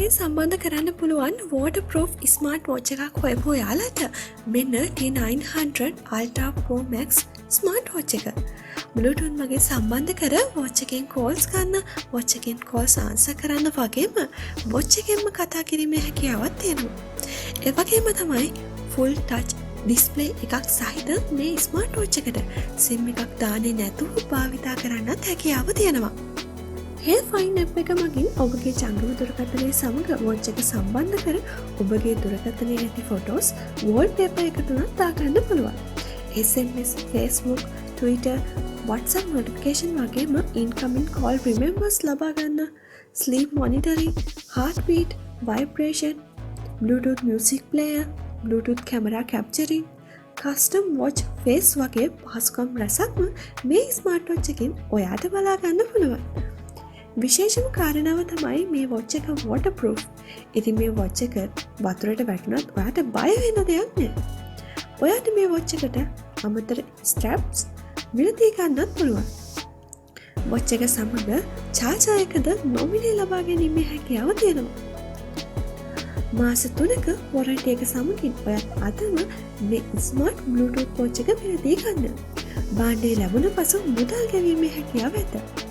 මගින් සම්බන්ධ කරන්න පුළුවන් waterproof smart watch එකක් හොයපු ඔයාලට මෙන්න T900 Ultra Pro Max Smart watch එක. Bluetooth මගින් සම්බන්ධ කර watch එකෙන් calls ගන්න, watch එකෙන් calls answer කරන්න වගේම watch එකෙන්ම කතා කිරීමේ හැකියාවක් තියෙනවා. ඒ වගේම තමයි full touch display එකක් සහිත මේ smart watch එකට SIM එකක් දාන්නේ නැතුව භාවිතා කරන්නත් හැකියාව තියෙනවා. Hair Find app එක මගින් ඔබගේ ජංගම දුරකථනය සමග watch එක සම්බන්ධ කර ඔබගේ දුරකථනයේ ඇති photos wallpaper එකකට දාගන්න පුළුවන්. SMS, Facebook, Twitter, WhatsApp notification වගේම incoming call remembers ලබා ගන්න, sleep monitoring, heartbeat, vibration, Bluetooth music player, Bluetooth camera capturing, custom watch face වගේ පහසුකම් රැසක්ම මේ ස්මාර්ට් වොච් එකෙන් ඔයාට බලා ගන්න පුළුවන්. විශේෂම කාරණාව තමයි මේ watch එක waterproof. ඉතින් මේ watch එක වතුරට වැටුණත් ඔයාට බය වෙන දෙයක් නෑ. ඔයාට මේ watch එකට අමතර straps මිලදී ගන්නත් පුළුවන්. watch එක සමග charger එකද නොමිලේ ලබා ගැනීමේ හැකියාව තියෙනවා. මාස 3ක warranty එක සමගින් ඔයාත් අදම මේ smart bluetooth watch එක මිලදී ගන්න. භාණ්ඩය ලැබුණ පසු මුදල් ගෙවීමේ හැකියාව ඇත.